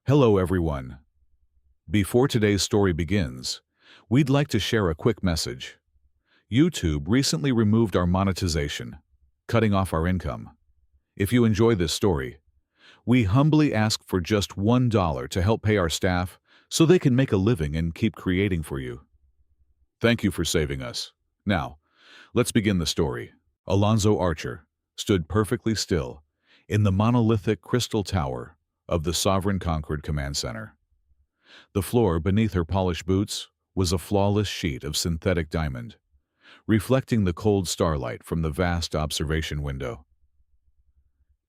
Hello, everyone. Before today's story begins, we'd like to share a quick message. YouTube recently removed our monetization, cutting off our income. If you enjoy this story, we humbly ask for just $1 to help pay our staff so they can make a living and keep creating for you. Thank you for saving us. Now, let's begin the story. Alonzo Archer stood perfectly still in the monolithic crystal tower of the Sovereign Concord Command Center. The floor beneath her polished boots was a flawless sheet of synthetic diamond, reflecting the cold starlight from the vast observation window.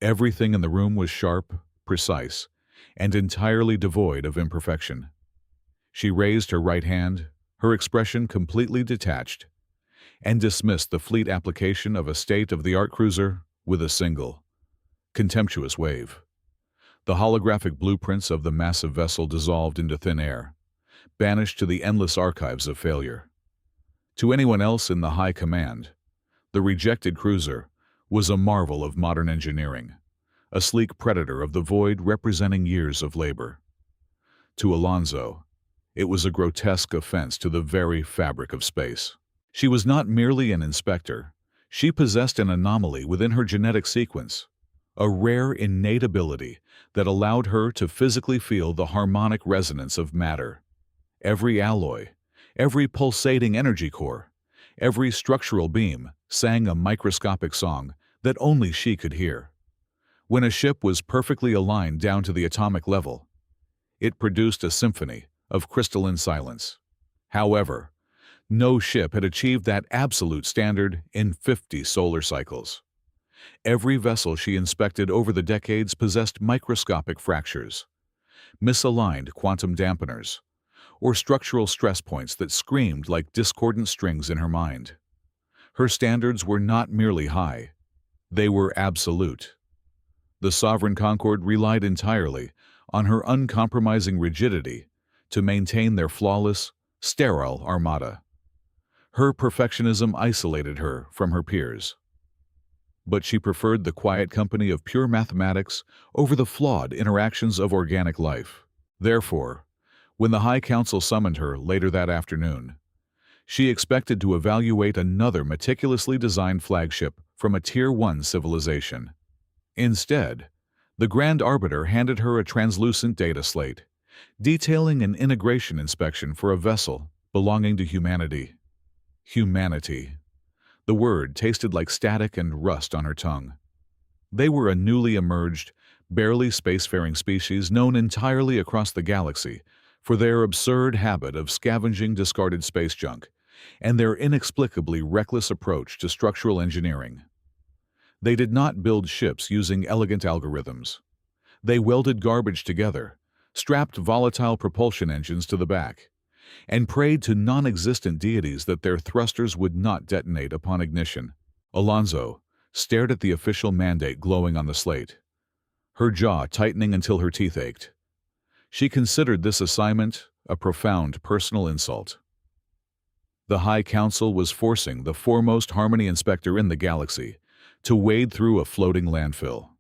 Everything in the room was sharp, precise, and entirely devoid of imperfection. She raised her right hand, her expression completely detached, and dismissed the fleet application of a state-of-the-art cruiser with a single, contemptuous wave. The holographic blueprints of the massive vessel dissolved into thin air, banished to the endless archives of failure. To anyone else in the high command, the rejected cruiser was a marvel of modern engineering, a sleek predator of the void representing years of labor. To Alonzo, it was a grotesque offense to the very fabric of space. She was not merely an inspector, she possessed an anomaly within her genetic sequence, a rare innate ability that allowed her to physically feel the harmonic resonance of matter. Every alloy, every pulsating energy core, every structural beam sang a microscopic song that only she could hear. When a ship was perfectly aligned down to the atomic level, it produced a symphony of crystalline silence. However, no ship had achieved that absolute standard in 50 solar cycles. Every vessel she inspected over the decades possessed microscopic fractures, misaligned quantum dampeners, or structural stress points that screamed like discordant strings in her mind. Her standards were not merely high, they were absolute. The Sovereign Concord relied entirely on her uncompromising rigidity to maintain their flawless, sterile armada. Her perfectionism isolated her from her peers. But she preferred the quiet company of pure mathematics over the flawed interactions of organic life. Therefore, when the High Council summoned her later that afternoon, she expected to evaluate another meticulously designed flagship from a Tier 1 civilization. Instead, the Grand Arbiter handed her a translucent data slate, detailing an integration inspection for a vessel belonging to humanity. Humanity. The word tasted like static and rust on her tongue. They were a newly emerged, barely spacefaring species known entirely across the galaxy for their absurd habit of scavenging discarded space junk and their inexplicably reckless approach to structural engineering. They did not build ships using elegant algorithms. They welded garbage together, strapped volatile propulsion engines to the back, and prayed to non-existent deities that their thrusters would not detonate upon ignition. Alonzo stared at the official mandate glowing on the slate, her jaw tightening until her teeth ached. She considered this assignment a profound personal insult. The High Council was forcing the foremost harmony inspector in the galaxy to wade through a floating landfill.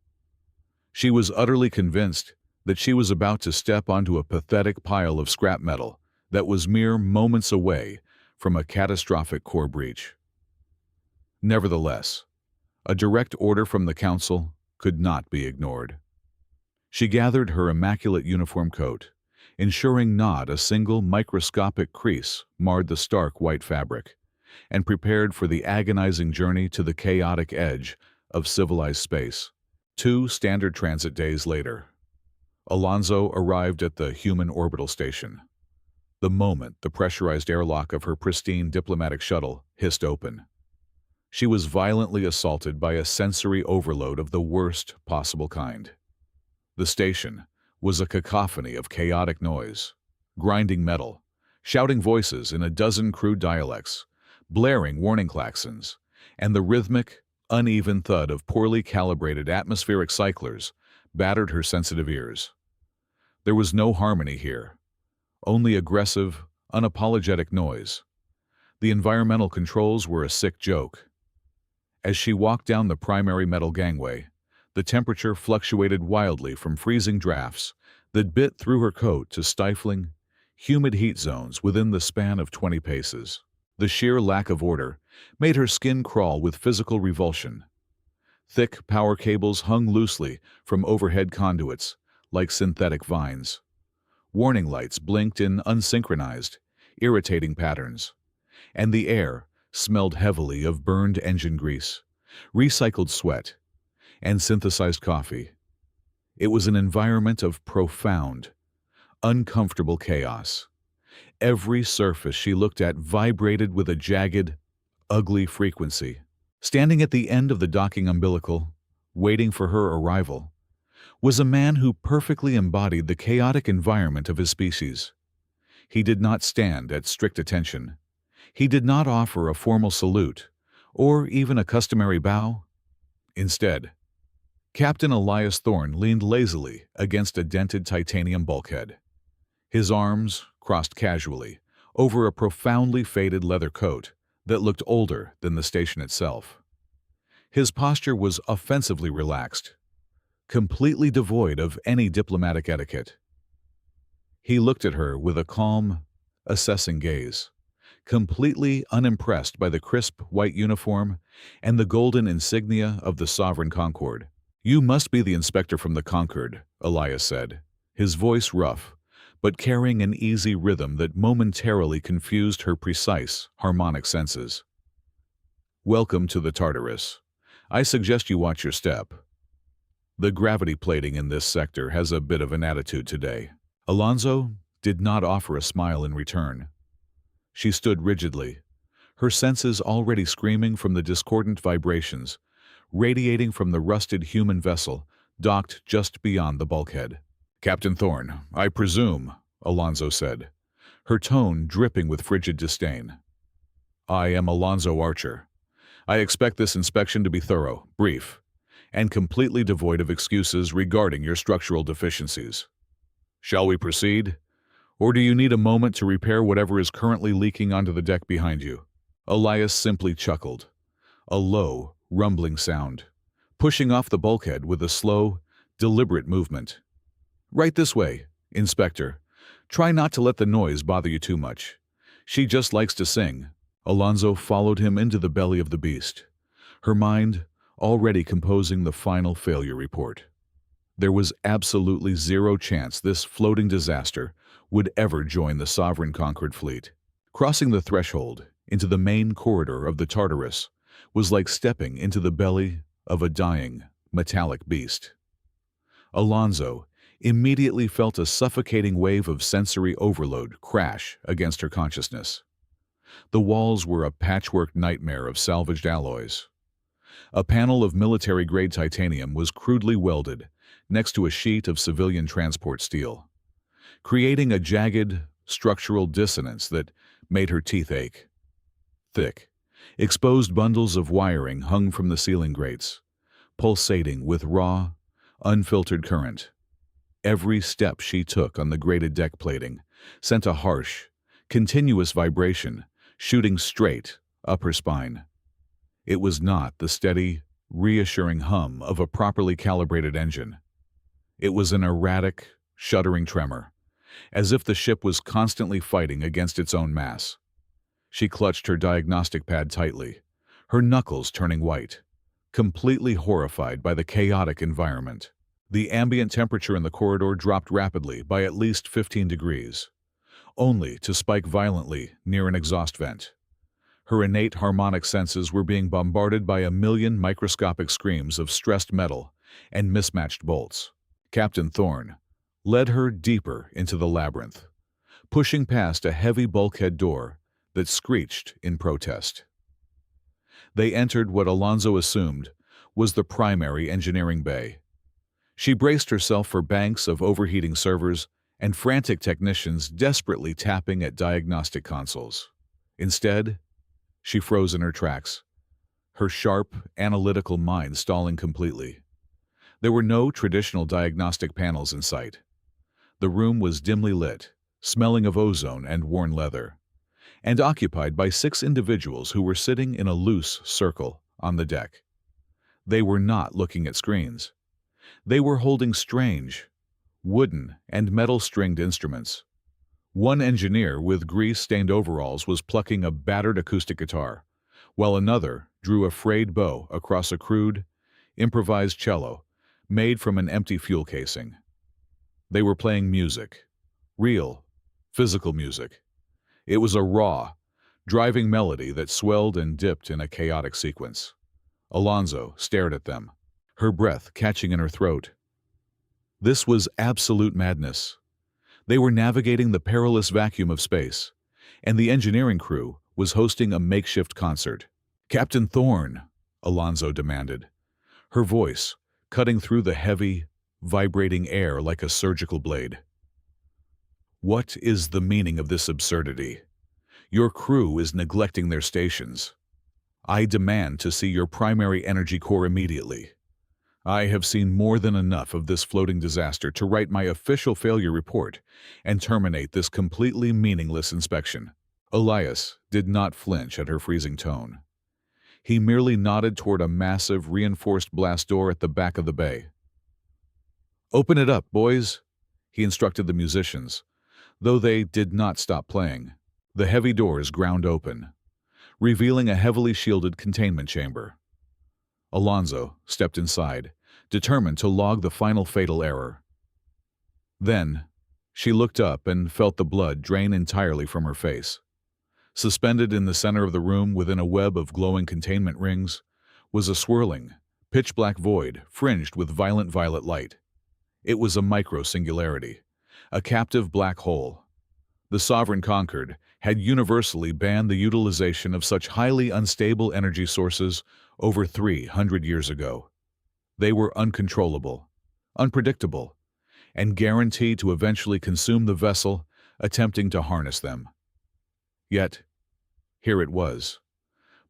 She was utterly convinced that she was about to step onto a pathetic pile of scrap metal that was mere moments away from a catastrophic core breach. Nevertheless, a direct order from the Council could not be ignored. She gathered her immaculate uniform coat, ensuring not a single microscopic crease marred the stark white fabric, and prepared for the agonizing journey to the chaotic edge of civilized space. 2 standard transit days later, Alonzo arrived at the human orbital station. The moment the pressurized airlock of her pristine diplomatic shuttle hissed open, she was violently assaulted by a sensory overload of the worst possible kind. The station was a cacophony of chaotic noise, grinding metal, shouting voices in a dozen crude dialects, blaring warning klaxons, and the rhythmic, uneven thud of poorly calibrated atmospheric cyclers battered her sensitive ears. There was no harmony here. Only aggressive, unapologetic noise. The environmental controls were a sick joke. As she walked down the primary metal gangway, the temperature fluctuated wildly from freezing drafts that bit through her coat to stifling, humid heat zones within the span of 20 paces. The sheer lack of order made her skin crawl with physical revulsion. Thick power cables hung loosely from overhead conduits, like synthetic vines. Warning lights blinked in unsynchronized, irritating patterns, and the air smelled heavily of burned engine grease, recycled sweat, and synthesized coffee. It was an environment of profound, uncomfortable chaos. Every surface she looked at vibrated with a jagged, ugly frequency. Standing at the end of the docking umbilical, waiting for her arrival, was a man who perfectly embodied the chaotic environment of his species. He did not stand at strict attention. He did not offer a formal salute, or even a customary bow. Instead, Captain Elias Thorne leaned lazily against a dented titanium bulkhead. His arms crossed casually over a profoundly faded leather coat that looked older than the station itself. His posture was offensively relaxed, completely devoid of any diplomatic etiquette. He looked at her with a calm, assessing gaze, completely unimpressed by the crisp white uniform and the golden insignia of the Sovereign Concorde. "You must be the inspector from the Concord," Elias said, his voice rough, but carrying an easy rhythm that momentarily confused her precise, harmonic senses. "Welcome to the Tartarus. I suggest you watch your step. The gravity plating in this sector has a bit of an attitude today." Alonso did not offer a smile in return. She stood rigidly, her senses already screaming from the discordant vibrations radiating from the rusted human vessel docked just beyond the bulkhead. "Captain Thorne, I presume," Alonso said, her tone dripping with frigid disdain. "I am Alonso Archer. I expect this inspection to be thorough, brief, and completely devoid of excuses regarding your structural deficiencies. Shall we proceed? Or do you need a moment to repair whatever is currently leaking onto the deck behind you?" Elias simply chuckled, a low, rumbling sound, pushing off the bulkhead with a slow, deliberate movement. "Right this way, Inspector. Try not to let the noise bother you too much. She just likes to sing." Alonso followed him into the belly of the beast, her mind already composing the final failure report. There was absolutely zero chance this floating disaster would ever join the Sovereign Concord fleet. Crossing the threshold into the main corridor of the Tartarus was like stepping into the belly of a dying, metallic beast. Alonso immediately felt a suffocating wave of sensory overload crash against her consciousness. The walls were a patchwork nightmare of salvaged alloys. A panel of military-grade titanium was crudely welded next to a sheet of civilian transport steel, creating a jagged, structural dissonance that made her teeth ache. Thick, exposed bundles of wiring hung from the ceiling grates, pulsating with raw, unfiltered current. Every step she took on the grated deck plating sent a harsh, continuous vibration shooting straight up her spine. It was not the steady, reassuring hum of a properly calibrated engine. It was an erratic, shuddering tremor, as if the ship was constantly fighting against its own mass. She clutched her diagnostic pad tightly, her knuckles turning white, completely horrified by the chaotic environment. The ambient temperature in the corridor dropped rapidly by at least 15 degrees, only to spike violently near an exhaust vent. Her innate harmonic senses were being bombarded by a million microscopic screams of stressed metal and mismatched bolts. Captain Thorne led her deeper into the labyrinth, pushing past a heavy bulkhead door that screeched in protest. They entered what Alonso assumed was the primary engineering bay. She braced herself for banks of overheating servers and frantic technicians desperately tapping at diagnostic consoles. Instead, she froze in her tracks, her sharp, analytical mind stalling completely. There were no traditional diagnostic panels in sight. The room was dimly lit, smelling of ozone and worn leather, and occupied by 6 individuals who were sitting in a loose circle on the deck. They were not looking at screens. They were holding strange, wooden, and metal-stringed instruments. One engineer with grease-stained overalls was plucking a battered acoustic guitar, while another drew a frayed bow across a crude, improvised cello made from an empty fuel casing. They were playing music. Real, physical music. It was a raw, driving melody that swelled and dipped in a chaotic sequence. Alonzo stared at them, her breath catching in her throat. This was absolute madness. They were navigating the perilous vacuum of space, and the engineering crew was hosting a makeshift concert. "Captain Thorne," Alonzo demanded, her voice cutting through the heavy, vibrating air like a surgical blade. "What is the meaning of this absurdity? Your crew is neglecting their stations. I demand to see your primary energy core immediately. I have seen more than enough of this floating disaster to write my official failure report and terminate this completely meaningless inspection." Elias did not flinch at her freezing tone. He merely nodded toward a massive, reinforced blast door at the back of the bay. "Open it up, boys," he instructed the musicians, though they did not stop playing. The heavy doors ground open, revealing a heavily shielded containment chamber. Alonzo stepped inside, determined to log the final fatal error. Then, she looked up and felt the blood drain entirely from her face. Suspended in the center of the room within a web of glowing containment rings was a swirling, pitch-black void fringed with violent violet light. It was a micro-singularity, a captive black hole. The Sovereign Conquered had universally banned the utilization of such highly unstable energy sources over 300 years ago. They were uncontrollable, unpredictable, and guaranteed to eventually consume the vessel attempting to harness them. Yet, here it was,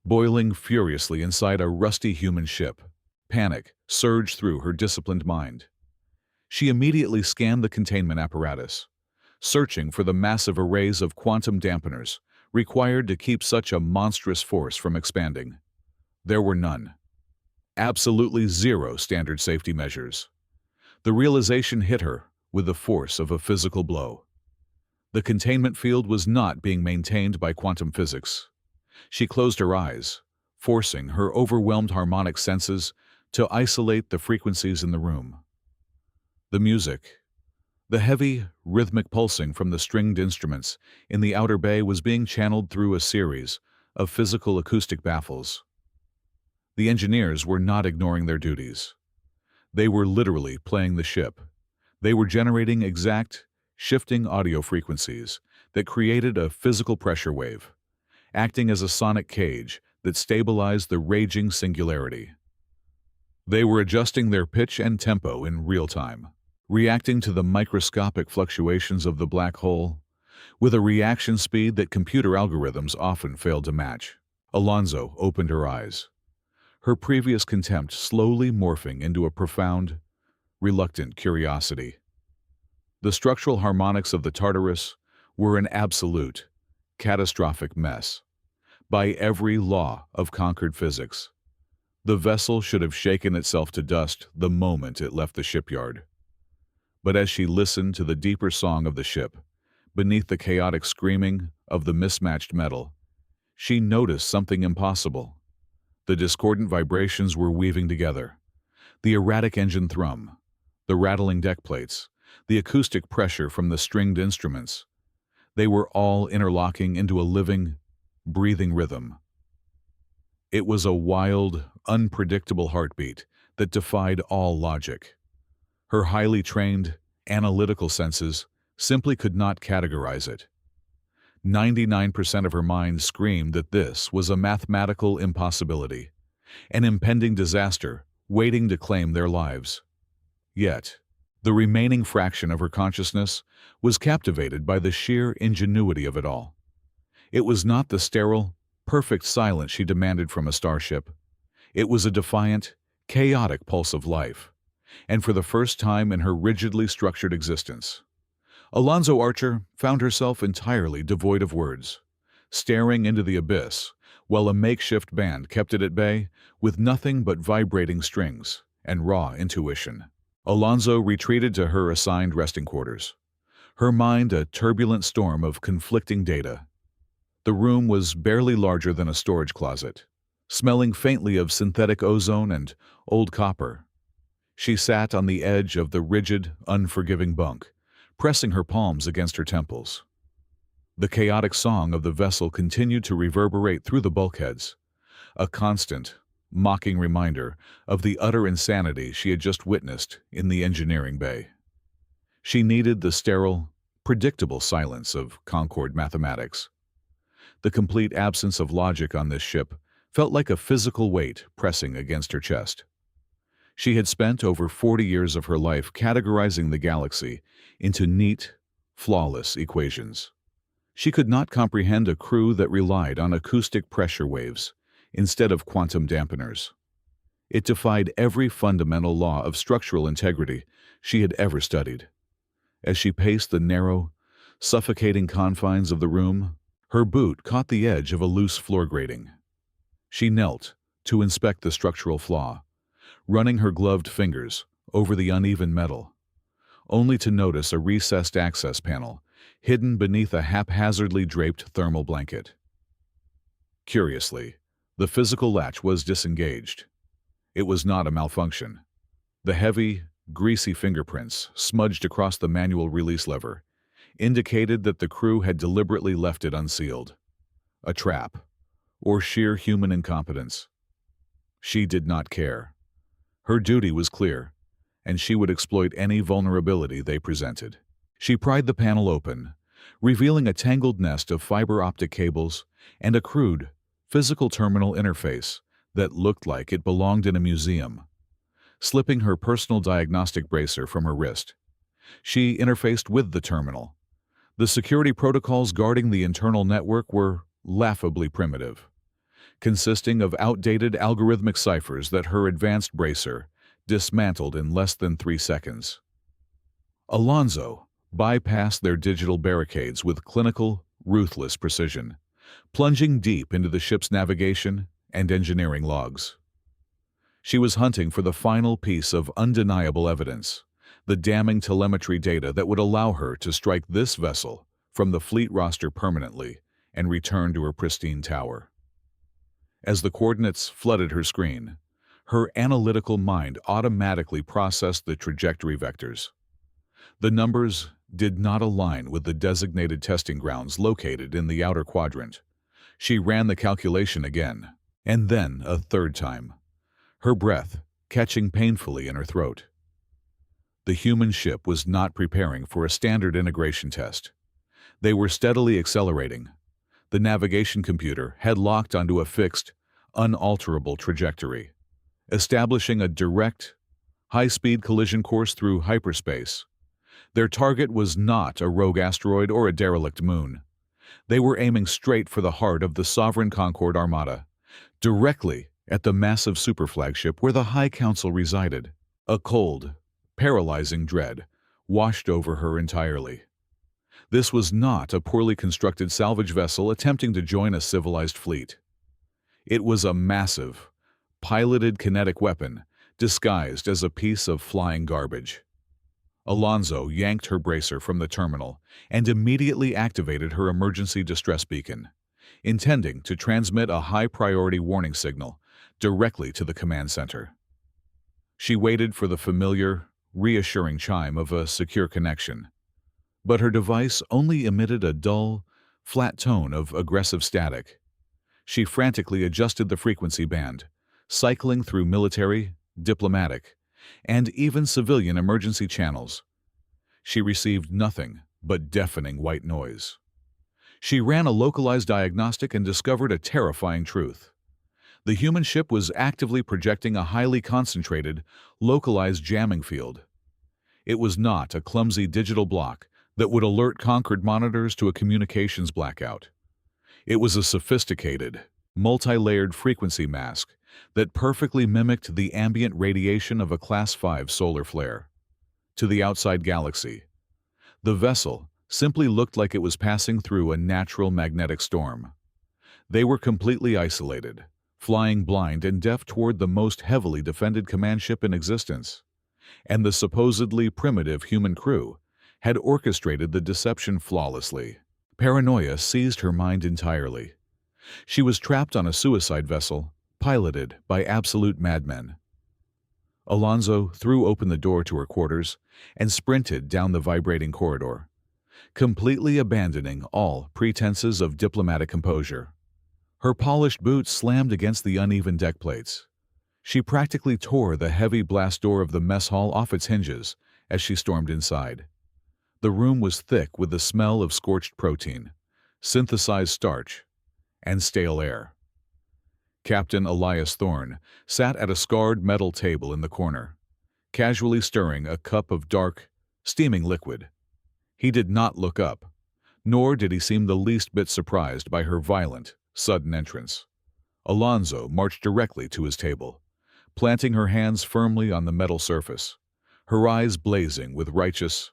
boiling furiously inside a rusty human ship. Panic surged through her disciplined mind. She immediately scanned the containment apparatus, searching for the massive arrays of quantum dampeners required to keep such a monstrous force from expanding. There were none. Absolutely zero standard safety measures. The realization hit her with the force of a physical blow. The containment field was not being maintained by quantum physics. She closed her eyes, forcing her overwhelmed harmonic senses to isolate the frequencies in the room. The music, the heavy, rhythmic pulsing from the stringed instruments in the outer bay was being channeled through a series of physical acoustic baffles. The engineers were not ignoring their duties. They were literally playing the ship. They were generating exact, shifting audio frequencies that created a physical pressure wave, acting as a sonic cage that stabilized the raging singularity. They were adjusting their pitch and tempo in real time, reacting to the microscopic fluctuations of the black hole with a reaction speed that computer algorithms often failed to match. Alonzo opened her eyes, her previous contempt slowly morphing into a profound, reluctant curiosity. The structural harmonics of the Tartarus were an absolute, catastrophic mess. By every law of conquered physics, the vessel should have shaken itself to dust the moment it left the shipyard. But as she listened to the deeper song of the ship, beneath the chaotic screaming of the mismatched metal, she noticed something impossible. The discordant vibrations were weaving together. The erratic engine thrum, the rattling deck plates, the acoustic pressure from the stringed instruments. They were all interlocking into a living, breathing rhythm. It was a wild, unpredictable heartbeat that defied all logic. Her highly trained, analytical senses simply could not categorize it. 99% of her mind screamed that this was a mathematical impossibility, an impending disaster waiting to claim their lives. Yet, the remaining fraction of her consciousness was captivated by the sheer ingenuity of it all. It was not the sterile, perfect silence she demanded from a starship. It was a defiant, chaotic pulse of life, and for the first time in her rigidly structured existence, Alonzo Archer found herself entirely devoid of words, staring into the abyss, while a makeshift band kept it at bay with nothing but vibrating strings and raw intuition. Alonzo retreated to her assigned resting quarters, her mind a turbulent storm of conflicting data. The room was barely larger than a storage closet, smelling faintly of synthetic ozone and old copper. She sat on the edge of the rigid, unforgiving bunk, pressing her palms against her temples. The chaotic song of the vessel continued to reverberate through the bulkheads, a constant, mocking reminder of the utter insanity she had just witnessed in the engineering bay. She needed the sterile, predictable silence of Concord mathematics. The complete absence of logic on this ship felt like a physical weight pressing against her chest. She had spent over 40 years of her life categorizing the galaxy into neat, flawless equations. She could not comprehend a crew that relied on acoustic pressure waves instead of quantum dampeners. It defied every fundamental law of structural integrity she had ever studied. As she paced the narrow, suffocating confines of the room, her boot caught the edge of a loose floor grating. She knelt to inspect the structural flaw, running her gloved fingers over the uneven metal, only to notice a recessed access panel hidden beneath a haphazardly draped thermal blanket. Curiously, the physical latch was disengaged. It was not a malfunction. The heavy, greasy fingerprints smudged across the manual release lever indicated that the crew had deliberately left it unsealed. A trap, or sheer human incompetence. She did not care. Her duty was clear, and she would exploit any vulnerability they presented. She pried the panel open, revealing a tangled nest of fiber optic cables and a crude, physical terminal interface that looked like it belonged in a museum. Slipping her personal diagnostic bracer from her wrist, she interfaced with the terminal. The security protocols guarding the internal network were laughably primitive, consisting of outdated algorithmic ciphers that her advanced bracer dismantled in less than 3 seconds. Alonzo bypassed their digital barricades with clinical, ruthless precision, plunging deep into the ship's navigation and engineering logs. She was hunting for the final piece of undeniable evidence, the damning telemetry data that would allow her to strike this vessel from the fleet roster permanently and return to her pristine tower. As the coordinates flooded her screen, her analytical mind automatically processed the trajectory vectors. The numbers did not align with the designated testing grounds located in the outer quadrant. She ran the calculation again, and then a third time, her breath catching painfully in her throat. The human ship was not preparing for a standard integration test. They were steadily accelerating. The navigation computer had locked onto a fixed, unalterable trajectory, establishing a direct, high-speed collision course through hyperspace. Their target was not a rogue asteroid or a derelict moon. They were aiming straight for the heart of the Sovereign Concord Armada, directly at the massive superflagship where the High Council resided. A cold, paralyzing dread washed over her entirely. This was not a poorly constructed salvage vessel attempting to join a civilized fleet. It was a massive, piloted kinetic weapon disguised as a piece of flying garbage. Alonzo yanked her bracer from the terminal and immediately activated her emergency distress beacon, intending to transmit a high-priority warning signal directly to the command center. She waited for the familiar, reassuring chime of a secure connection, but her device only emitted a dull, flat tone of aggressive static. She frantically adjusted the frequency band, cycling through military, diplomatic, and even civilian emergency channels. She received nothing but deafening white noise. She ran a localized diagnostic and discovered a terrifying truth. The human ship was actively projecting a highly concentrated, localized jamming field. It was not a clumsy digital block that would alert Concord monitors to a communications blackout. It was a sophisticated, multi-layered frequency mask that perfectly mimicked the ambient radiation of a Class 5 solar flare. To the outside galaxy, the vessel simply looked like it was passing through a natural magnetic storm. They were completely isolated, flying blind and deaf toward the most heavily defended command ship in existence. and the supposedly primitive human crew had orchestrated the deception flawlessly. Paranoia seized her mind entirely. She was trapped on a suicide vessel, piloted by absolute madmen. Alonzo threw open the door to her quarters and sprinted down the vibrating corridor, completely abandoning all pretenses of diplomatic composure. Her polished boots slammed against the uneven deck plates. She practically tore the heavy blast door of the mess hall off its hinges as she stormed inside. The room was thick with the smell of scorched protein, synthesized starch, and stale air. Captain Elias Thorne sat at a scarred metal table in the corner, casually stirring a cup of dark, steaming liquid. He did not look up, nor did he seem the least bit surprised by her violent, sudden entrance. Alonzo marched directly to his table, planting her hands firmly on the metal surface, her eyes blazing with righteous,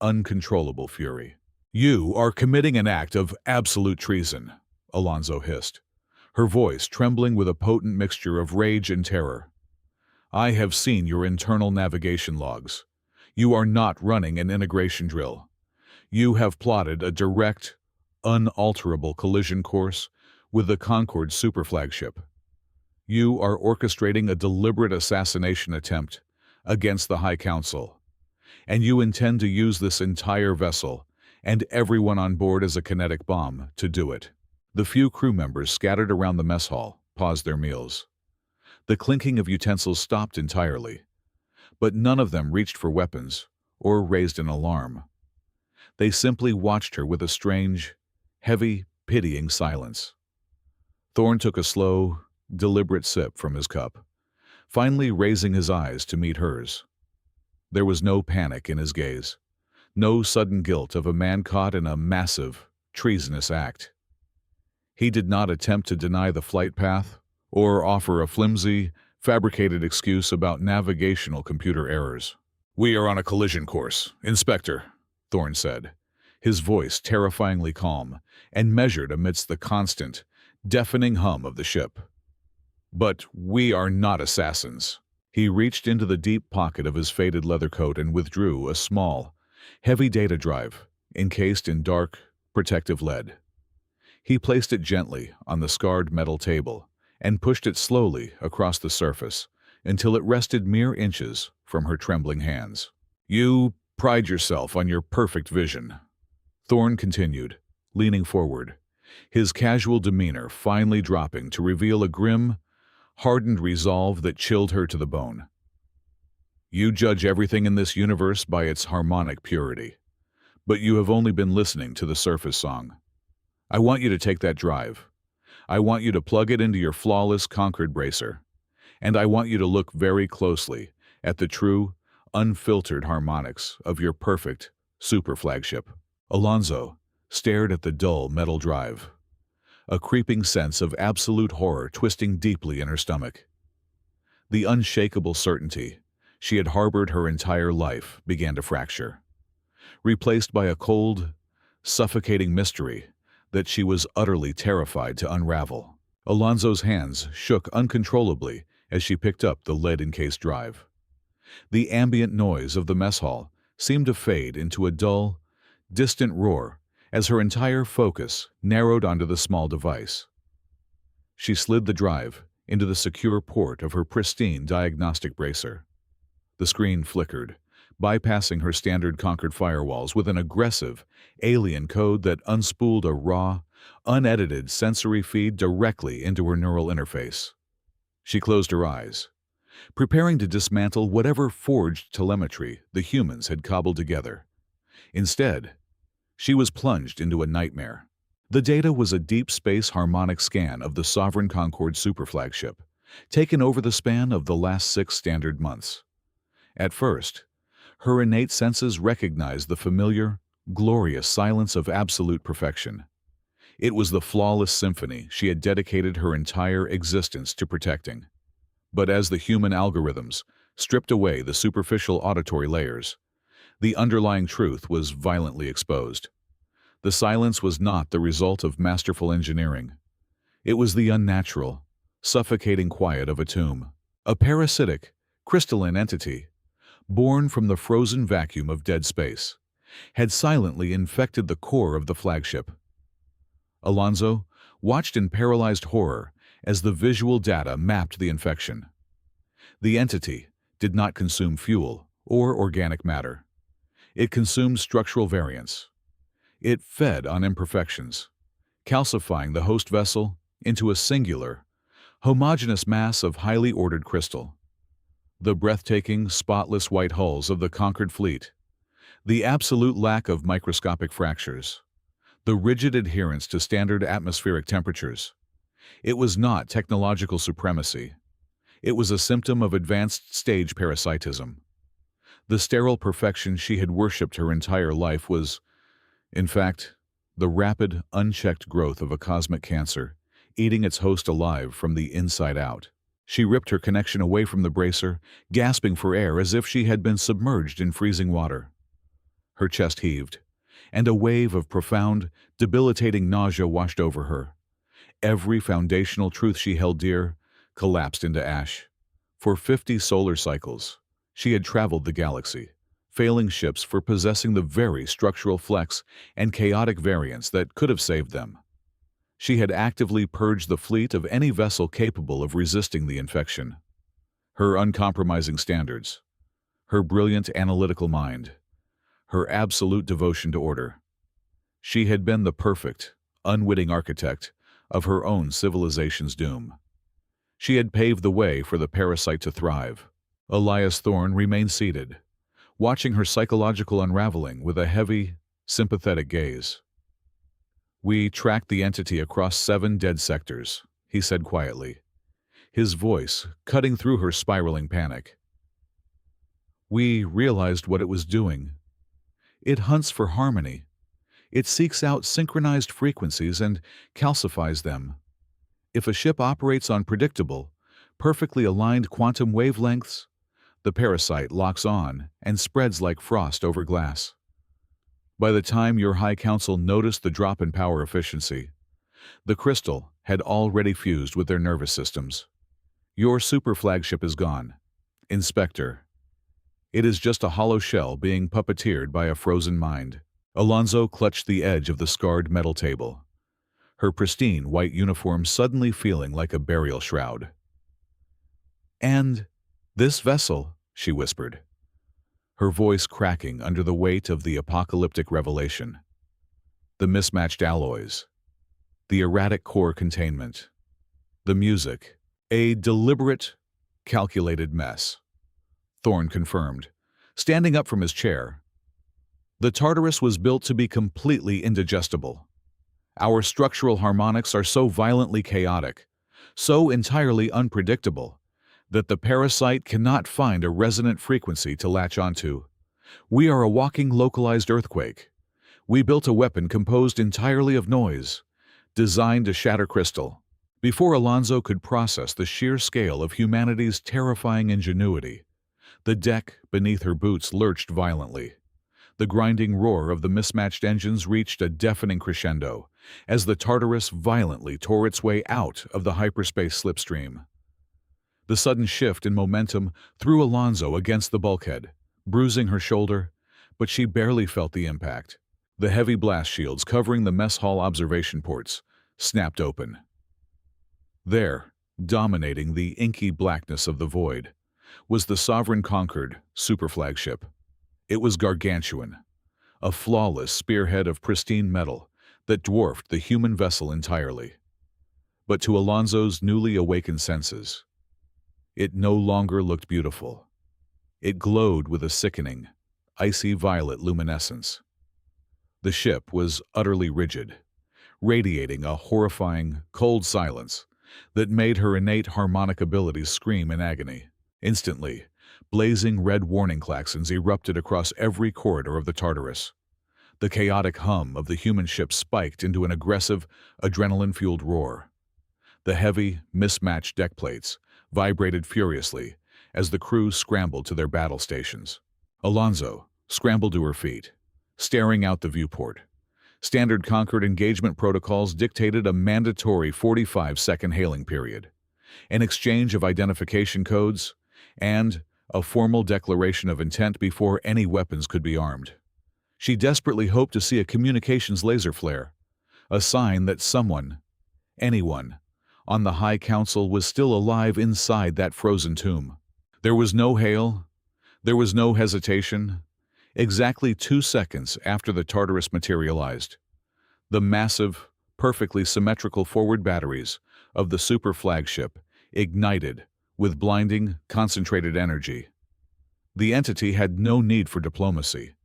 uncontrollable fury. "You are committing an act of absolute treason," Alonzo hissed, her voice trembling with a potent mixture of rage and terror. "I have seen your internal navigation logs. You are not running an integration drill. You have plotted a direct, unalterable collision course with the Concorde superflagship. You are orchestrating a deliberate assassination attempt against the High Council, and you intend to use this entire vessel and everyone on board as a kinetic bomb to do it." The few crew members scattered around the mess hall paused their meals. The clinking of utensils stopped entirely, but none of them reached for weapons or raised an alarm. They simply watched her with a strange, heavy, pitying silence. Thorne took a slow, deliberate sip from his cup, finally raising his eyes to meet hers. There was no panic in his gaze, no sudden guilt of a man caught in a massive, treasonous act. He did not attempt to deny the flight path or offer a flimsy, fabricated excuse about navigational computer errors. "We are on a collision course, Inspector," Thorne said, his voice terrifyingly calm and measured amidst the constant, deafening hum of the ship. "But we are not assassins." He reached into the deep pocket of his faded leather coat and withdrew a small, heavy data drive encased in dark, protective lead. He placed it gently on the scarred metal table and pushed it slowly across the surface until it rested mere inches from her trembling hands. "You pride yourself on your perfect vision," Thorne continued, leaning forward, his casual demeanor finally dropping to reveal a grim, hardened resolve that chilled her to the bone. "You judge everything in this universe by its harmonic purity, but you have only been listening to the surface song. I want you to take that drive. I want you to plug it into your flawless Concorde bracer, and I want you to look very closely at the true, unfiltered harmonics of your perfect super flagship." Alonzo stared at the dull metal drive, a creeping sense of absolute horror twisting deeply in her stomach. The unshakable certainty she had harbored her entire life began to fracture, replaced by a cold, suffocating mystery that she was utterly terrified to unravel. Alonzo's hands shook uncontrollably as she picked up the lead-encased drive. The ambient noise of the mess hall seemed to fade into a dull, distant roar as her entire focus narrowed onto the small device. She slid the drive into the secure port of her pristine diagnostic bracer. The screen flickered, bypassing her standard Concorde firewalls with an aggressive, alien code that unspooled a raw, unedited sensory feed directly into her neural interface. She closed her eyes, preparing to dismantle whatever forged telemetry the humans had cobbled together. Instead, she was plunged into a nightmare. The data was a deep space harmonic scan of the Sovereign Concorde superflagship, taken over the span of the last 6 standard months. At first, her innate senses recognized the familiar, glorious silence of absolute perfection. It was the flawless symphony she had dedicated her entire existence to protecting. But as the human algorithms stripped away the superficial auditory layers, the underlying truth was violently exposed. The silence was not the result of masterful engineering. It was the unnatural, suffocating quiet of a tomb. A parasitic, crystalline entity, born from the frozen vacuum of dead space, had silently infected the core of the flagship. Alonso watched in paralyzed horror as the visual data mapped the infection. The entity did not consume fuel or organic matter. It consumed structural variants. It fed on imperfections, calcifying the host vessel into a singular, homogeneous mass of highly ordered crystal. The breathtaking, spotless white hulls of the conquered fleet, the absolute lack of microscopic fractures, the rigid adherence to standard atmospheric temperatures. It was not technological supremacy. It was a symptom of advanced stage parasitism. The sterile perfection she had worshipped her entire life was, in fact, the rapid, unchecked growth of a cosmic cancer, eating its host alive from the inside out. She ripped her connection away from the bracer, gasping for air as if she had been submerged in freezing water. Her chest heaved, and a wave of profound, debilitating nausea washed over her. Every foundational truth she held dear collapsed into ash. For 50 solar cycles, she had traveled the galaxy, failing ships for possessing the very structural flex and chaotic variants that could have saved them. She had actively purged the fleet of any vessel capable of resisting the infection. Her uncompromising standards, her brilliant analytical mind, her absolute devotion to order. She had been the perfect, unwitting architect of her own civilization's doom. She had paved the way for the parasite to thrive. Elias Thorne remained seated, watching her psychological unraveling with a heavy, sympathetic gaze. "We tracked the entity across 7 dead sectors," he said quietly, his voice cutting through her spiraling panic. "We realized what it was doing. It hunts for harmony. It seeks out synchronized frequencies and calcifies them. If a ship operates on predictable, perfectly aligned quantum wavelengths, the parasite locks on and spreads like frost over glass. By the time your High Council noticed the drop in power efficiency, the crystal had already fused with their nervous systems. Your super flagship is gone, Inspector. It is just a hollow shell being puppeteered by a frozen mind." Alonso clutched the edge of the scarred metal table, her pristine white uniform suddenly feeling like a burial shroud. "And this vessel," she whispered, her voice cracking under the weight of the apocalyptic revelation. The mismatched alloys, the erratic core containment, the music, a deliberate, calculated mess. Thorne confirmed, standing up from his chair. "The Tartarus was built to be completely indigestible. Our structural harmonics are so violently chaotic, so entirely unpredictable, that the parasite cannot find a resonant frequency to latch onto. We are a walking localized earthquake. We built a weapon composed entirely of noise, designed to shatter crystal." Before Alonso could process the sheer scale of humanity's terrifying ingenuity, the deck beneath her boots lurched violently. The grinding roar of the mismatched engines reached a deafening crescendo as the Tartarus violently tore its way out of the hyperspace slipstream. The sudden shift in momentum threw Alonso against the bulkhead, bruising her shoulder, but she barely felt the impact. The heavy blast shields covering the mess hall observation ports snapped open. There, dominating the inky blackness of the void, was the Sovereign Conquered superflagship. It was gargantuan, a flawless spearhead of pristine metal that dwarfed the human vessel entirely. But to Alonso's newly awakened senses, it no longer looked beautiful. It glowed with a sickening, icy violet luminescence. The ship was utterly rigid, radiating a horrifying, cold silence that made her innate harmonic abilities scream in agony. Instantly, blazing red warning klaxons erupted across every corridor of the Tartarus. The chaotic hum of the human ship spiked into an aggressive, adrenaline-fueled roar. The heavy, mismatched deck plates vibrated furiously as the crew scrambled to their battle stations. Alonso scrambled to her feet, staring out the viewport. Standard Conquered engagement protocols dictated a mandatory 45-second hailing period, an exchange of identification codes, and a formal declaration of intent before any weapons could be armed. She desperately hoped to see a communications laser flare, a sign that someone, anyone, on the High Council was still alive inside that frozen tomb. There was no hail, there was no hesitation. Exactly 2 seconds after the Tartarus materialized, the massive, perfectly symmetrical forward batteries of the super flagship ignited with blinding, concentrated energy. The entity had no need for diplomacy.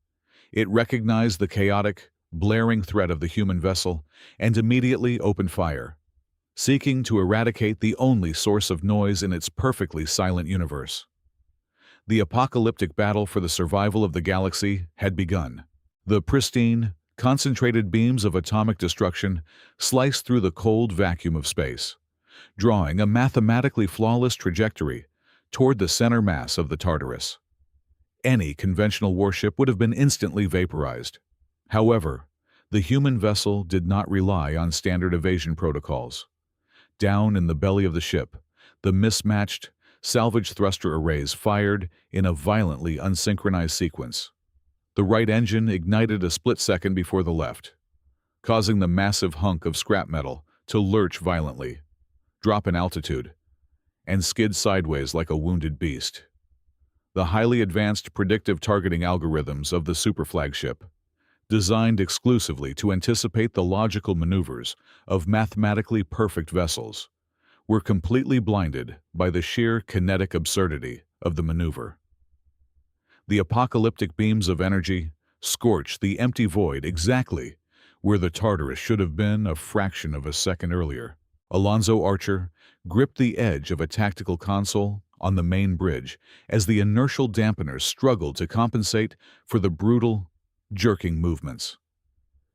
It recognized the chaotic, blaring threat of the human vessel and immediately opened fire, seeking to eradicate the only source of noise in its perfectly silent universe. The apocalyptic battle for the survival of the galaxy had begun. The pristine, concentrated beams of atomic destruction sliced through the cold vacuum of space, drawing a mathematically flawless trajectory toward the center mass of the Tartarus. Any conventional warship would have been instantly vaporized. However, the human vessel did not rely on standard evasion protocols. Down in the belly of the ship, the mismatched, salvage thruster arrays fired in a violently unsynchronized sequence. The right engine ignited a split second before the left, causing the massive hunk of scrap metal to lurch violently, drop in altitude, and skid sideways like a wounded beast. The highly advanced predictive targeting algorithms of the superflagship, designed exclusively to anticipate the logical maneuvers of mathematically perfect vessels, were completely blinded by the sheer kinetic absurdity of the maneuver. The apocalyptic beams of energy scorched the empty void exactly where the Tartarus should have been a fraction of a second earlier. Alonzo Archer gripped the edge of a tactical console on the main bridge as the inertial dampeners struggled to compensate for the brutal, jerking movements.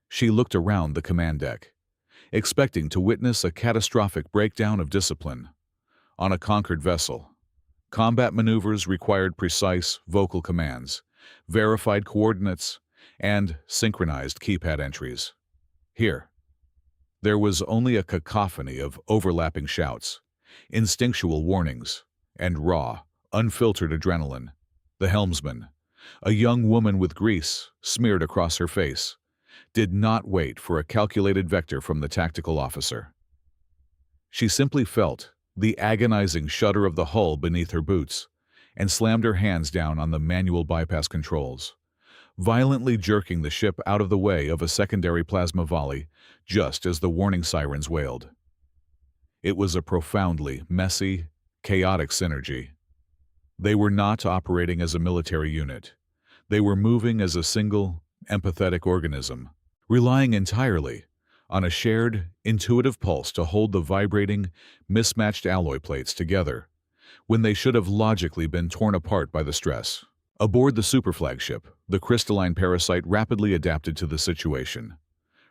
She looked around the command deck, expecting to witness a catastrophic breakdown of discipline. On a conquered vessel, combat maneuvers required precise vocal commands, verified coordinates, and synchronized keypad entries. Here, there was only a cacophony of overlapping shouts, instinctual warnings, and raw, unfiltered adrenaline. The helmsman, a young woman with grease smeared across her face, did not wait for a calculated vector from the tactical officer. She simply felt the agonizing shudder of the hull beneath her boots and slammed her hands down on the manual bypass controls, violently jerking the ship out of the way of a secondary plasma volley just as the warning sirens wailed. It was a profoundly messy, chaotic synergy. They were not operating as a military unit. They were moving as a single, empathetic organism, relying entirely on a shared, intuitive pulse to hold the vibrating, mismatched alloy plates together when they should have logically been torn apart by the stress. Aboard the superflagship, the crystalline parasite rapidly adapted to the situation,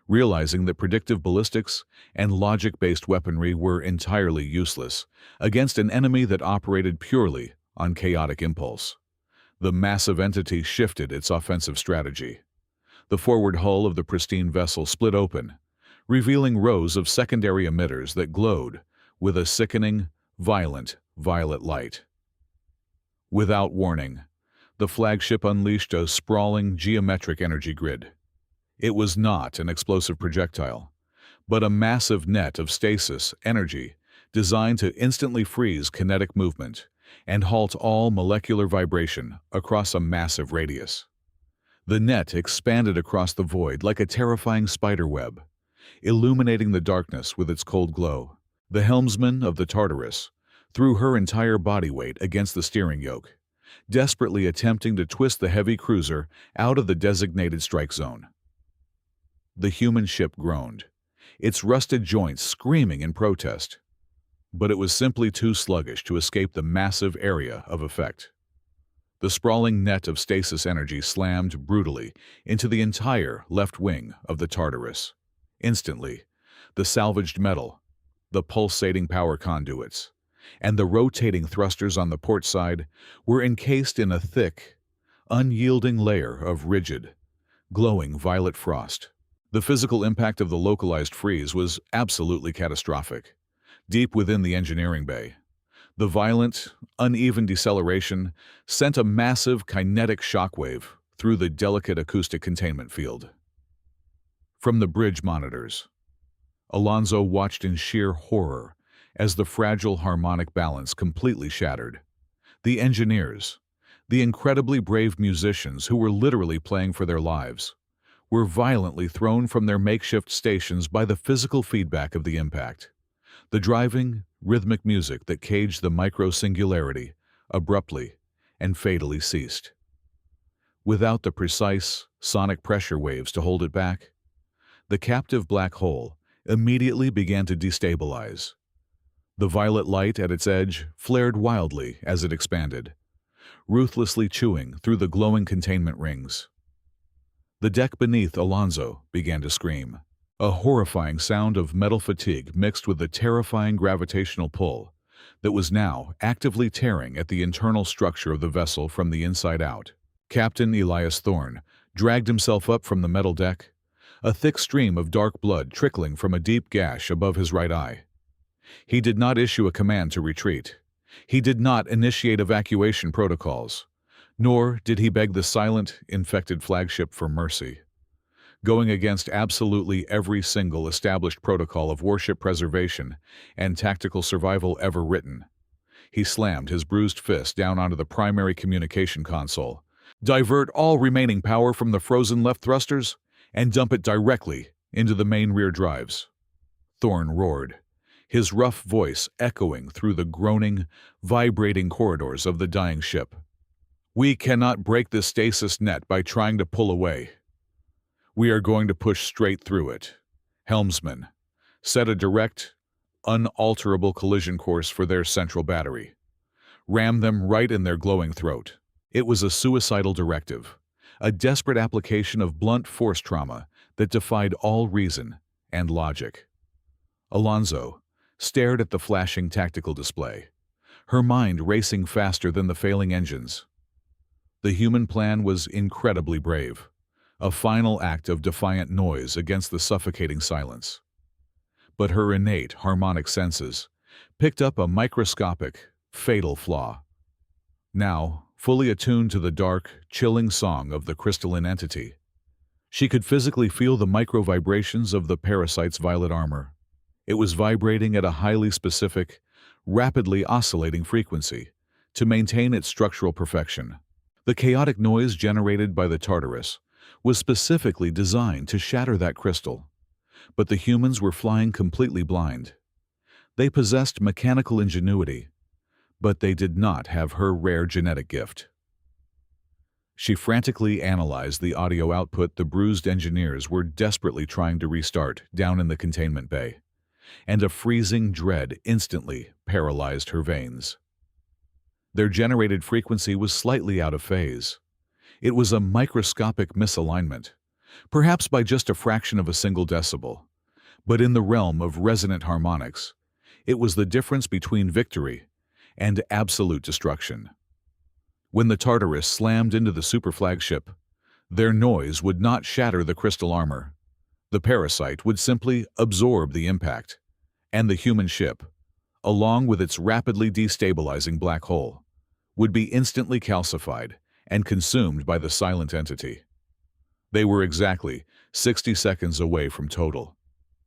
realizing that predictive ballistics and logic-based weaponry were entirely useless against an enemy that operated purely on chaotic impulse. The massive entity shifted its offensive strategy. The forward hull of the pristine vessel split open, revealing rows of secondary emitters that glowed with a sickening, violent violet light. Without warning, the flagship unleashed a sprawling geometric energy grid. It was not an explosive projectile, but a massive net of stasis energy designed to instantly freeze kinetic movement and halt all molecular vibration across a massive radius. The net expanded across the void like a terrifying spider web, illuminating the darkness with its cold glow. The helmsman of the Tartarus threw her entire body weight against the steering yoke, desperately attempting to twist the heavy cruiser out of the designated strike zone. The human ship groaned, its rusted joints screaming in protest, but it was simply too sluggish to escape the massive area of effect. The sprawling net of stasis energy slammed brutally into the entire left wing of the Tartarus. Instantly, the salvaged metal, the pulsating power conduits, and the rotating thrusters on the port side were encased in a thick, unyielding layer of rigid, glowing violet frost. The physical impact of the localized freeze was absolutely catastrophic. Deep within the engineering bay, The violent, uneven deceleration sent a massive kinetic shockwave through the delicate acoustic containment field. From the bridge monitors, Alonso watched in sheer horror as the fragile harmonic balance completely shattered. The engineers, the incredibly brave musicians who were literally playing for their lives, were violently thrown from their makeshift stations by the physical feedback of the impact. The driving, rhythmic music that caged the micro-singularity abruptly and fatally ceased. Without the precise, sonic pressure waves to hold it back, the captive black hole immediately began to destabilize. The violet light at its edge flared wildly as it expanded, ruthlessly chewing through the glowing containment rings. The deck beneath Alonso began to scream, a horrifying sound of metal fatigue mixed with the terrifying gravitational pull that was now actively tearing at the internal structure of the vessel from the inside out. Captain Elias Thorne dragged himself up from the metal deck, a thick stream of dark blood trickling from a deep gash above his right eye. He did not issue a command to retreat. He did not initiate evacuation protocols, nor did he beg the silent, infected flagship for mercy. Going against absolutely every single established protocol of warship preservation and tactical survival ever written, he slammed his bruised fist down onto the primary communication console. Divert all remaining power from the frozen left thrusters and dump it directly into the main rear drives. Thorne roared, his rough voice echoing through the groaning, vibrating corridors of the dying ship. We cannot break the stasis net by trying to pull away. We are going to push straight through it. Helmsman, set a direct, unalterable collision course for their central battery. Ram them right in their glowing throat. It was a suicidal directive, a desperate application of blunt force trauma that defied all reason and logic. Alonso stared at the flashing tactical display, her mind racing faster than the failing engines. The human plan was incredibly brave, a final act of defiant noise against the suffocating silence. But her innate harmonic senses picked up a microscopic, fatal flaw. Now, fully attuned to the dark, chilling song of the crystalline entity, she could physically feel the micro-vibrations of the parasite's violet armor. It was vibrating at a highly specific, rapidly oscillating frequency to maintain its structural perfection. The chaotic noise generated by the Tartarus was specifically designed to shatter that crystal, but the humans were flying completely blind. They possessed mechanical ingenuity, but they did not have her rare genetic gift. She frantically analyzed the audio output the bruised engineers were desperately trying to restart down in the containment bay, and a freezing dread instantly paralyzed her veins. Their generated frequency was slightly out of phase. It was a microscopic misalignment, perhaps by just a fraction of a single decibel, but in the realm of resonant harmonics, it was the difference between victory and absolute destruction. When the Tartarus slammed into the super flagship, their noise would not shatter the crystal armor. The parasite would simply absorb the impact, and the human ship, along with its rapidly destabilizing black hole, would be instantly calcified and consumed by the silent entity. They were exactly 60 seconds away from total,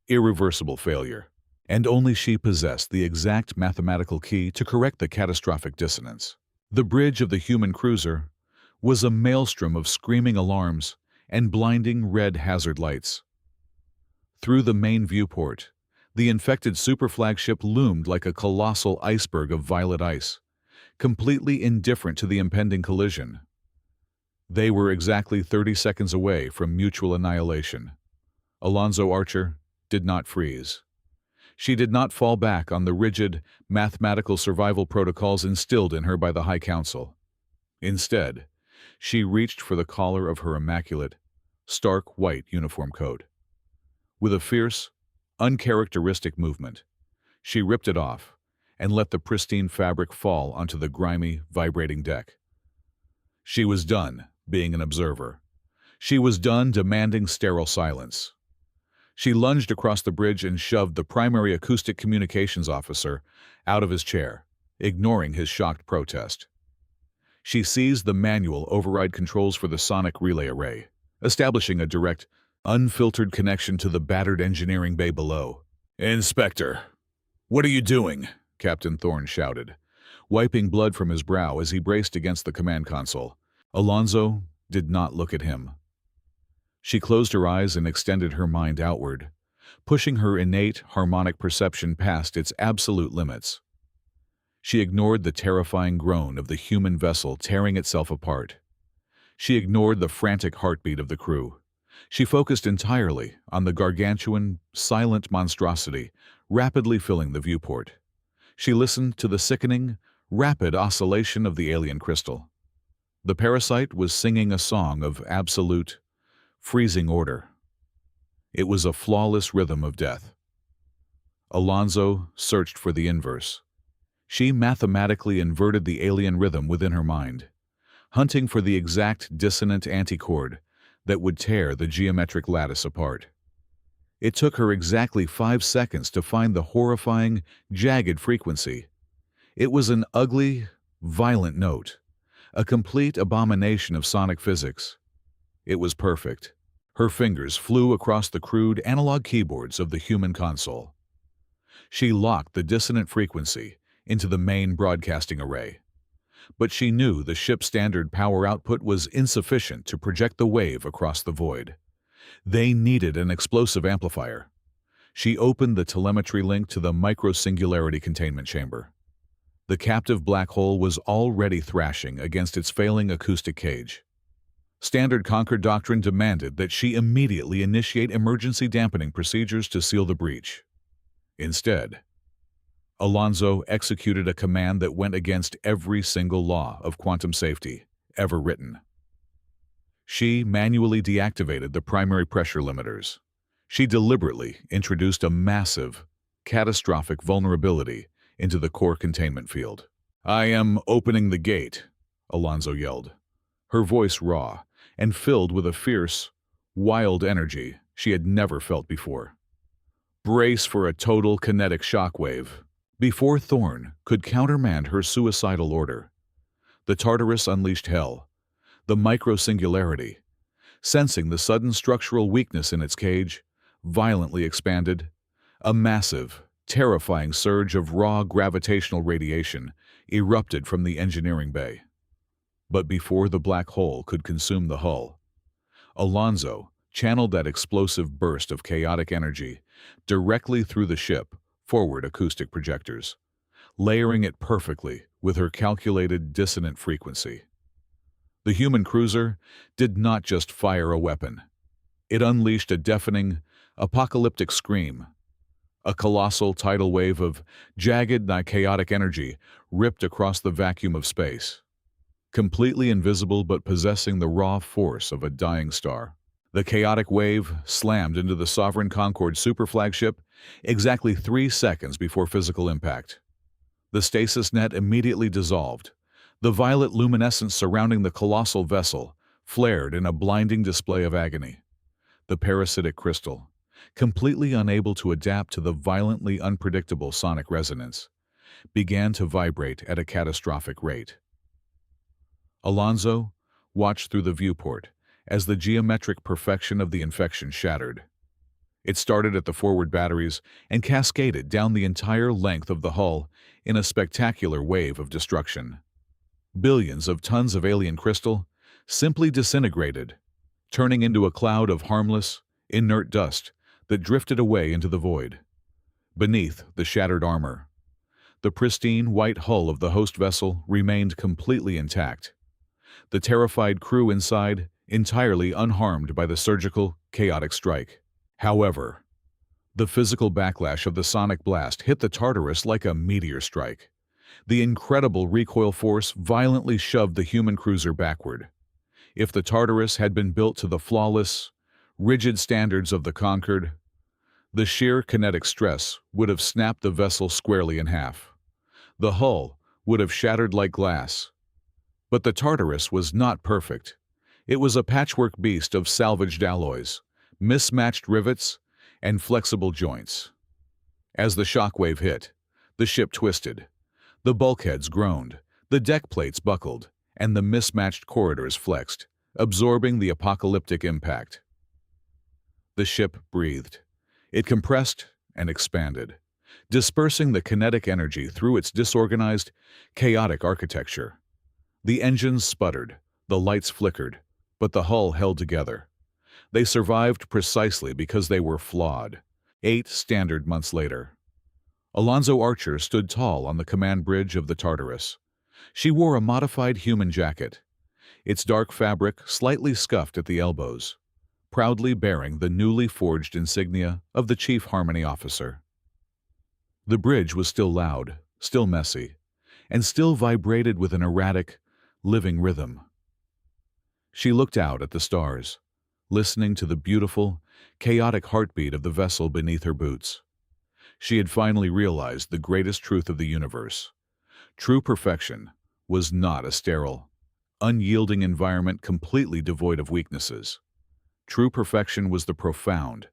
irreversible failure, and only she possessed the exact mathematical key to correct the catastrophic dissonance. The bridge of the human cruiser was a maelstrom of screaming alarms and blinding red hazard lights. Through the main viewport, the infected super flagship loomed like a colossal iceberg of violet ice, completely indifferent to the impending collision. They were exactly 30 seconds away from mutual annihilation. Alonso Archer did not freeze. She did not fall back on the rigid, mathematical survival protocols instilled in her by the High Council. Instead, she reached for the collar of her immaculate, stark white uniform coat. With a fierce, uncharacteristic movement, she ripped it off and let the pristine fabric fall onto the grimy, vibrating deck. She was done being an observer. She was done demanding sterile silence. She lunged across the bridge and shoved the primary acoustic communications officer out of his chair. ignoring his shocked protest. She seized the manual override controls for the sonic relay array, establishing a direct, unfiltered connection to the battered engineering bay below. "Inspector, what are you doing?" Captain Thorne shouted, wiping blood from his brow as he braced against the command console. Alonzo did not look at him. She closed her eyes and extended her mind outward, pushing her innate harmonic perception past its absolute limits. She ignored the terrifying groan of the human vessel tearing itself apart. She ignored the frantic heartbeat of the crew. She focused entirely on the gargantuan, silent monstrosity rapidly filling the viewport. She listened to the sickening, rapid oscillation of the alien crystal. The parasite was singing a song of absolute, freezing order. It was a flawless rhythm of death. Alonzo searched for the inverse. She mathematically inverted the alien rhythm within her mind, hunting for the exact dissonant antichord that would tear the geometric lattice apart. It took her exactly 5 seconds to find the horrifying, jagged frequency. It was an ugly, violent note, a complete abomination of sonic physics. It was perfect. Her fingers flew across the crude analog keyboards of the human console. She locked the dissonant frequency into the main broadcasting array. But she knew the ship's standard power output was insufficient to project the wave across the void. They needed an explosive amplifier. She opened the telemetry link to the micro-singularity containment chamber. The captive black hole was already thrashing against its failing acoustic cage. Standard Concord doctrine demanded that she immediately initiate emergency dampening procedures to seal the breach. Instead, Alonzo executed a command that went against every single law of quantum safety ever written. She manually deactivated the primary pressure limiters. She deliberately introduced a massive, catastrophic vulnerability into the core containment field. "I am opening the gate," Alonzo yelled, her voice raw and filled with a fierce, wild energy she had never felt before. "Brace for a total kinetic shockwave." Before Thorne could countermand her suicidal order, the Tartarus unleashed hell. The micro-singularity, sensing the sudden structural weakness in its cage, violently expanded. A massive, terrifying surge of raw gravitational radiation erupted from the engineering bay. But before the black hole could consume the hull, Alonzo channeled that explosive burst of chaotic energy directly through the ship forward acoustic projectors, layering it perfectly with her calculated dissonant frequency. The human cruiser did not just fire a weapon. It unleashed a deafening, apocalyptic scream. A colossal tidal wave of jagged, chaotic energy ripped across the vacuum of space, completely invisible but possessing the raw force of a dying star. The chaotic wave slammed into the Sovereign Concorde superflagship exactly 3 seconds before physical impact. The stasis net immediately dissolved. The violet luminescence surrounding the colossal vessel flared in a blinding display of agony. The parasitic crystal, completely unable to adapt to the violently unpredictable sonic resonance, began to vibrate at a catastrophic rate. Alonzo watched through the viewport as the geometric perfection of the infection shattered. It started at the forward batteries and cascaded down the entire length of the hull in a spectacular wave of destruction. Billions of tons of alien crystal simply disintegrated, turning into a cloud of harmless, inert dust that drifted away into the void. Beneath the shattered armor, the pristine white hull of the host vessel remained completely intact. The terrified crew inside entirely unharmed by the surgical, chaotic strike. However, the physical backlash of the sonic blast hit the Tartarus like a meteor strike. The incredible recoil force violently shoved the human cruiser backward. If the Tartarus had been built to the flawless, rigid standards of the Concorde, the sheer kinetic stress would have snapped the vessel squarely in half. The hull would have shattered like glass. But the Tartarus was not perfect. It was a patchwork beast of salvaged alloys, mismatched rivets, and flexible joints. As the shockwave hit, the ship twisted. The bulkheads groaned, the deck plates buckled, and the mismatched corridors flexed, absorbing the apocalyptic impact. The ship breathed. It compressed and expanded, dispersing the kinetic energy through its disorganized, chaotic architecture. The engines sputtered, the lights flickered, but the hull held together. They survived precisely because they were flawed. 8 standard months later. Alonzo Archer stood tall on the command bridge of the Tartarus. She wore a modified human jacket, its dark fabric slightly scuffed at the elbows, proudly bearing the newly forged insignia of the Chief Harmony Officer. The bridge was still loud, still messy, and still vibrated with an erratic, living rhythm. She looked out at the stars, listening to the beautiful, chaotic heartbeat of the vessel beneath her boots. She had finally realized the greatest truth of the universe. True perfection was not a sterile, unyielding environment completely devoid of weaknesses. True perfection was the profound,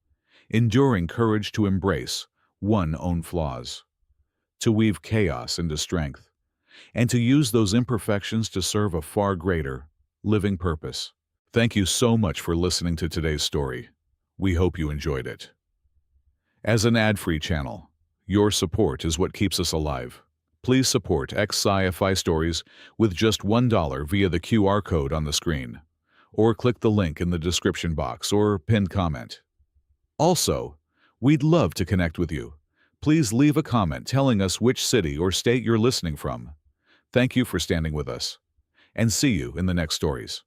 enduring courage to embrace one's own flaws, to weave chaos into strength, and to use those imperfections to serve a far greater, living purpose. Thank you so much for listening to today's story. We hope you enjoyed it. As an ad-free channel, your support is what keeps us alive. Please support Sci-Fi stories with just $1 via the QR code on the screen, or click the link in the description box or pinned comment. Also, we'd love to connect with you. Please leave a comment telling us which city or state you're listening from. Thank you for standing with us, and see you in the next stories.